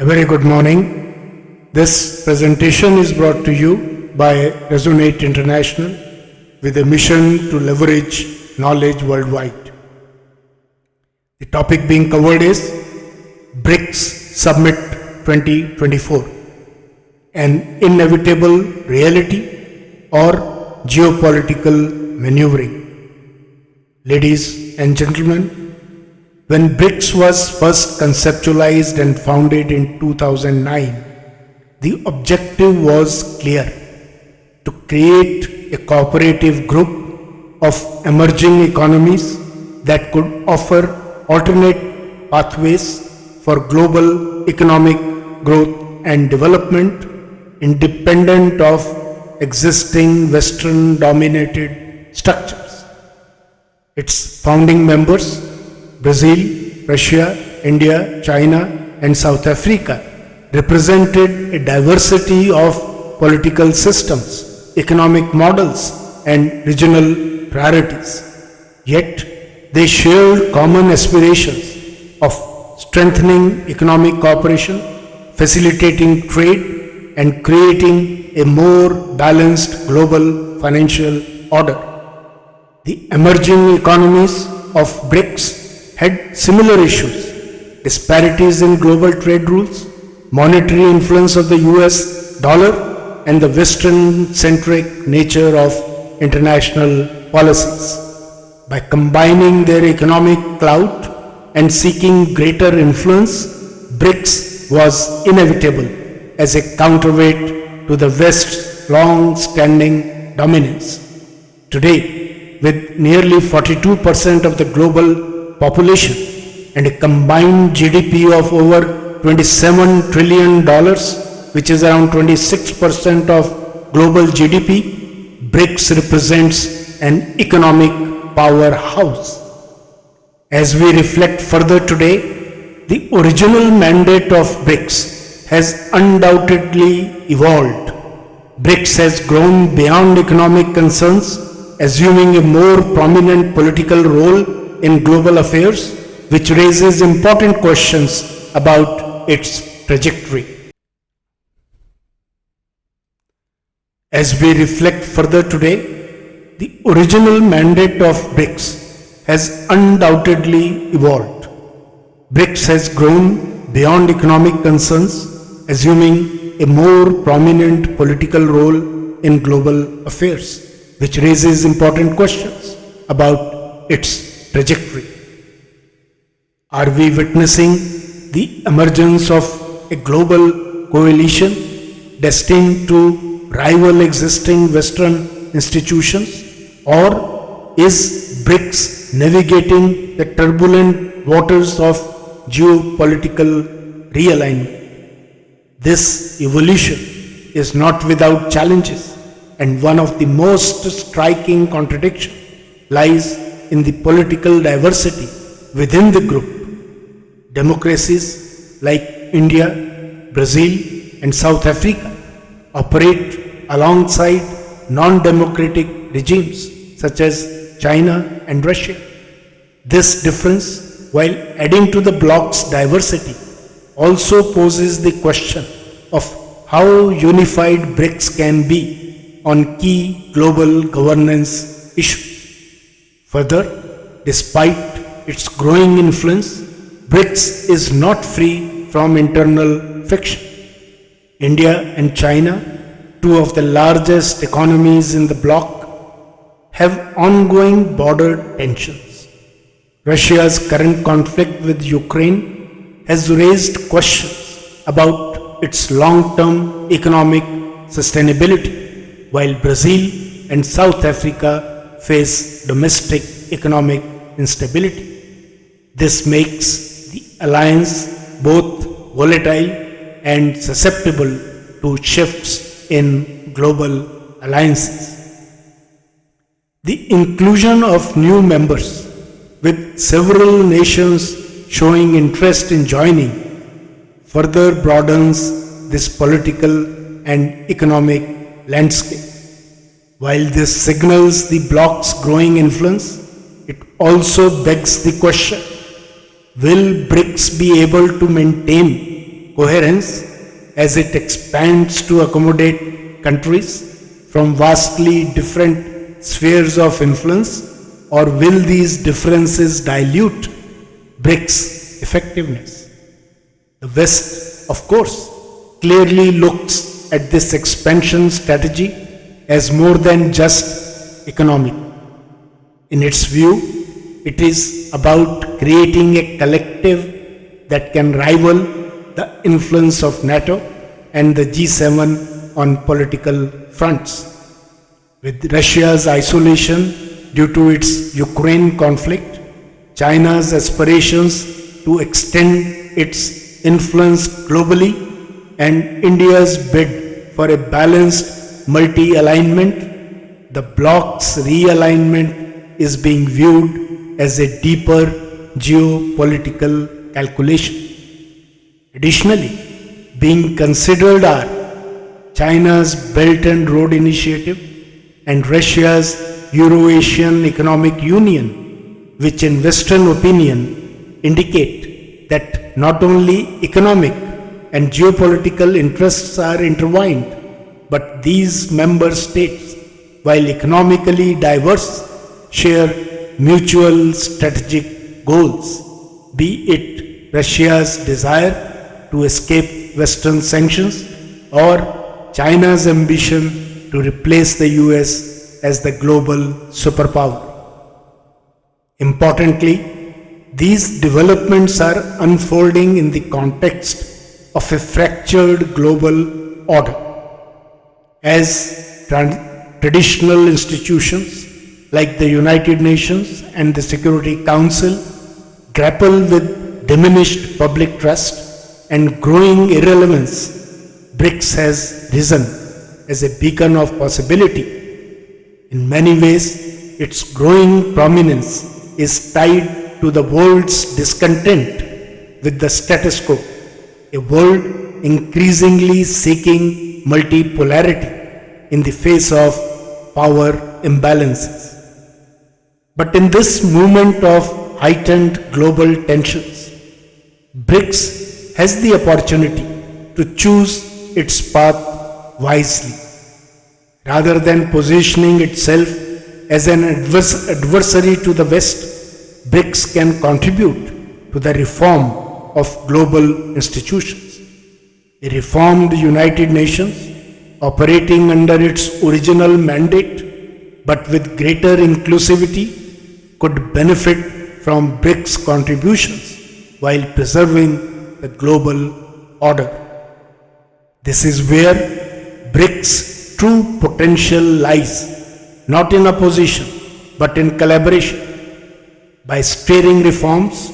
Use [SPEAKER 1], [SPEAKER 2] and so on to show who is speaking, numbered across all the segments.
[SPEAKER 1] A very good morning. This presentation is brought to you by Resonate International with a mission to leverage knowledge worldwide. The topic being covered is BRICS Summit 2024, an inevitable reality or geopolitical maneuvering. Ladies and gentlemen, when BRICS was first conceptualized and founded in 2009, the objective was clear: to create a cooperative group of emerging economies that could offer alternate pathways for global economic growth and development independent of existing Western-dominated structures. Its founding members, Brazil, Russia, India, China, and South Africa, represented a diversity of political systems, economic models, and regional priorities. Yet, they shared common aspirations of strengthening economic cooperation, facilitating trade, and creating a more balanced global financial order. The emerging economies of BRICS had similar issues: disparities in global trade rules, monetary influence of the US dollar, and the Western-centric nature of international policies. By combining their economic clout and seeking greater influence, BRICS was inevitable as a counterweight to the West's long-standing dominance. Today, with nearly 42% of the global population and a combined GDP of over $27 trillion, which is around 26% of global GDP, BRICS represents an economic powerhouse. As we reflect further today, the original mandate of BRICS has undoubtedly evolved. BRICS has grown beyond economic concerns, assuming a more prominent political role in global affairs, which raises important questions about its trajectory. As we reflect further today, the original mandate of BRICS has undoubtedly evolved. BRICS has grown beyond economic concerns, assuming a more prominent political role in global affairs, which raises important questions about its trajectory. Are we witnessing the emergence of a global coalition destined to rival existing Western institutions, or is BRICS navigating the turbulent waters of geopolitical realignment? This evolution is not without challenges, and one of the most striking contradictions lies in the political diversity within the group. Democracies like India, Brazil, and South Africa operate alongside non-democratic regimes such as China and Russia. This difference, while adding to the bloc's diversity, also poses the question of how unified BRICS can be on key global governance issues. Further, despite its growing influence, BRICS is not free from internal friction. India and China, two of the largest economies in the bloc, have ongoing border tensions. Russia's current conflict with Ukraine has raised questions about its long-term economic sustainability, while Brazil and South Africa face domestic economic instability. This makes the alliance both volatile and susceptible to shifts in global alliances. The inclusion of new members, with several nations showing interest in joining, further broadens this political and economic landscape. While this signals the bloc's growing influence, it also begs the question: will BRICS be able to maintain coherence as it expands to accommodate countries from vastly different spheres of influence, or will these differences dilute BRICS' effectiveness? The West, of course, clearly looks at this expansion strategy as more than just economic. In its view, it is about creating a collective that can rival the influence of NATO and the G7 on political fronts. With Russia's isolation due to its Ukraine conflict, China's aspirations to extend its influence globally, and India's bid for a balanced multi-alignment, the bloc's realignment is being viewed as a deeper geopolitical calculation. Additionally, being considered are China's Belt and Road Initiative and Russia's Euro-Asian Economic Union, which in Western opinion indicate that not only economic and geopolitical interests are intertwined, but these member states, while economically diverse, share mutual strategic goals, be it Russia's desire to escape Western sanctions or China's ambition to replace the US as the global superpower. Importantly, these developments are unfolding in the context of a fractured global order. As traditional institutions like the United Nations and the Security Council grapple with diminished public trust and growing irrelevance, BRICS has risen as a beacon of possibility. In many ways, its growing prominence is tied to the world's discontent with the status quo, a world increasingly seeking multipolarity in the face of power imbalances. But in this moment of heightened global tensions, BRICS has the opportunity to choose its path wisely. Rather than positioning itself as an adversary to the West, BRICS can contribute to the reform of global institutions. A reformed United Nations, operating under its original mandate but with greater inclusivity, could benefit from BRICS contributions while preserving the global order. This is where BRICS' true potential lies, not in opposition but in collaboration. By steering reforms,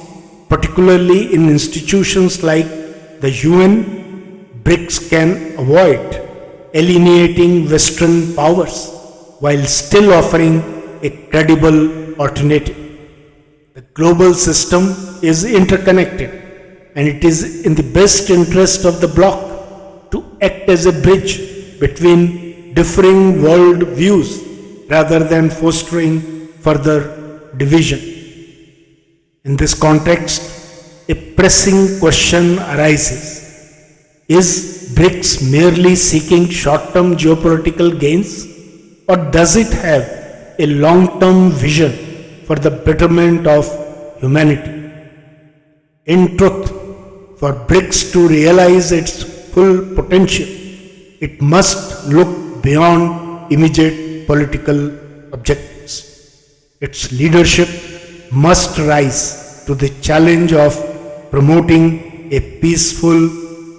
[SPEAKER 1] particularly in institutions like the UN, BRICS can avoid alienating Western powers while still offering a credible alternative. The global system is interconnected, and it is in the best interest of the bloc to act as a bridge between differing world views rather than fostering further division. In this context, a pressing question arises. Is BRICS merely seeking short-term geopolitical gains, or does it have a long-term vision for the betterment of humanity? In truth, for BRICS to realize its full potential, it must look beyond immediate political objectives. Its leadership must rise to the challenge of promoting a peaceful,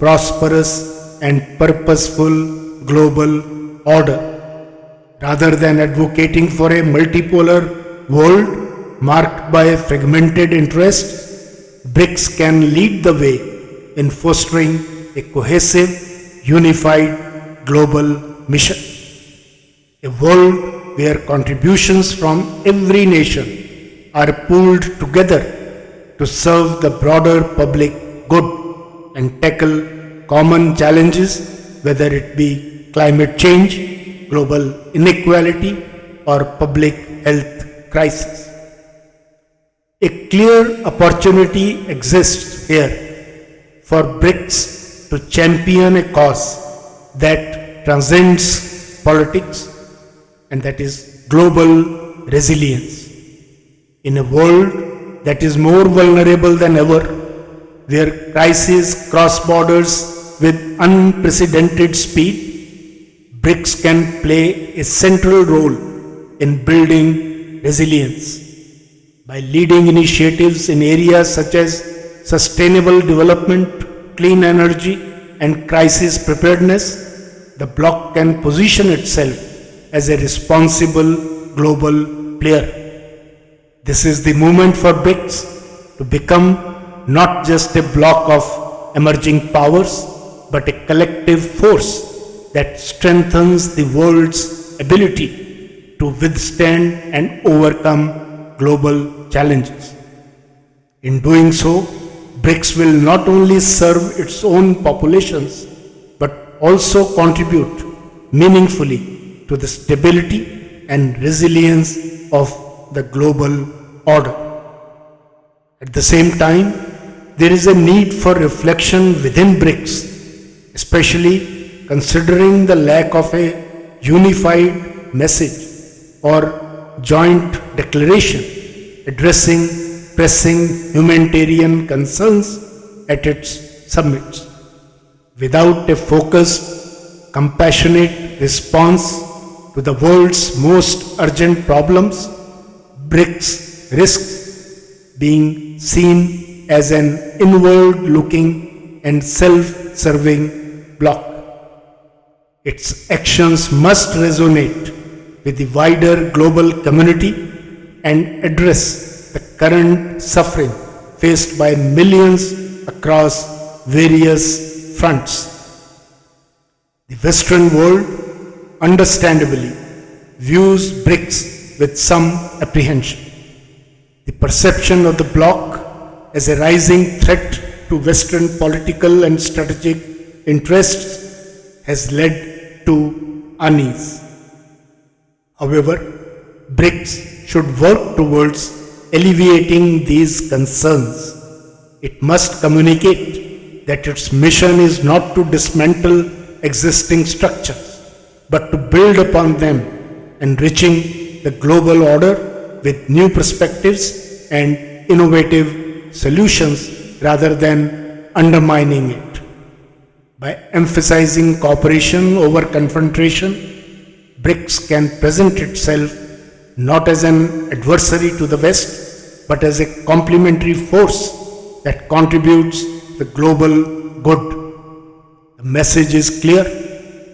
[SPEAKER 1] prosperous and purposeful global order. Rather than advocating for a multipolar world marked by fragmented interests, BRICS can lead the way in fostering a cohesive, unified global mission. A world where contributions from every nation are pooled together to serve the broader public good and tackle common challenges, whether it be climate change, global inequality, or public health crisis. A clear opportunity exists here for BRICS to champion a cause that transcends politics, and that is global resilience. In a world that is more vulnerable than ever, where crises cross borders with unprecedented speed, BRICS can play a central role in building resilience. By leading initiatives in areas such as sustainable development, clean energy, and crisis preparedness, the bloc can position itself as a responsible global player. This is the moment for BRICS to become not just a bloc of emerging powers, but a collective force that strengthens the world's ability to withstand and overcome global challenges. In doing so, BRICS will not only serve its own populations, but also contribute meaningfully to the stability and resilience of the global order. At the same time, there is a need for reflection within BRICS, especially considering the lack of a unified message or joint declaration addressing pressing humanitarian concerns at its summits. Without a focused, compassionate response to the world's most urgent problems, BRICS risks being seen as an inward-looking and self-serving bloc. Its actions must resonate with the wider global community and address the current suffering faced by millions across various fronts. The Western world, understandably, views BRICS with some apprehension. The perception of the bloc as a rising threat to Western political and strategic interests has led to unease. However, BRICS should work towards alleviating these concerns. It must communicate that its mission is not to dismantle existing structures, but to build upon them, enriching the global order with new perspectives and innovative solutions rather than undermining it. By emphasizing cooperation over confrontation, BRICS can present itself not as an adversary to the West, but as a complementary force that contributes to the global good. The message is clear.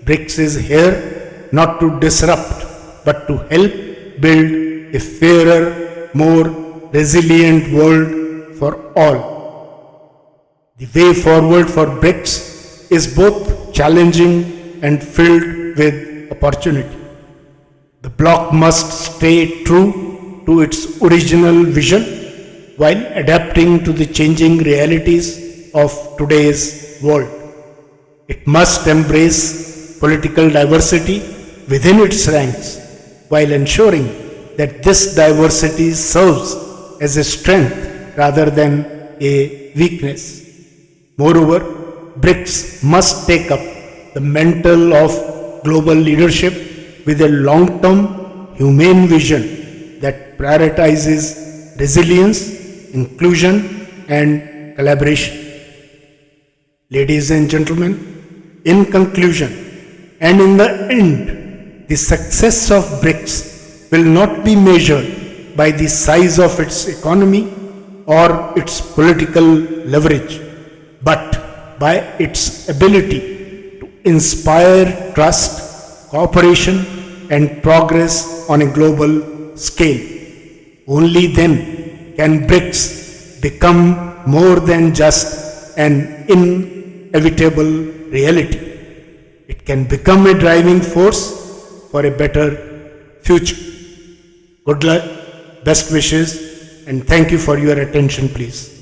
[SPEAKER 1] BRICS is here not to disrupt, but to help build a fairer, more resilient world for all. The way forward for BRICS is both challenging and filled with opportunity. The bloc must stay true to its original vision while adapting to the changing realities of today's world. It must embrace political diversity within its ranks while ensuring that this diversity serves as a strength rather than a weakness. Moreover, BRICS must take up the mantle of global leadership with a long-term, humane vision that prioritizes resilience, inclusion, and collaboration. Ladies and gentlemen, in conclusion, and in the end, the success of BRICS will not be measured by the size of its economy or its political leverage, but by its ability to inspire trust, cooperation, and progress on a global scale. Only then can BRICS become more than just an inevitable reality. It can become a driving force for a better future. Good luck, best wishes, and thank you for your attention, please.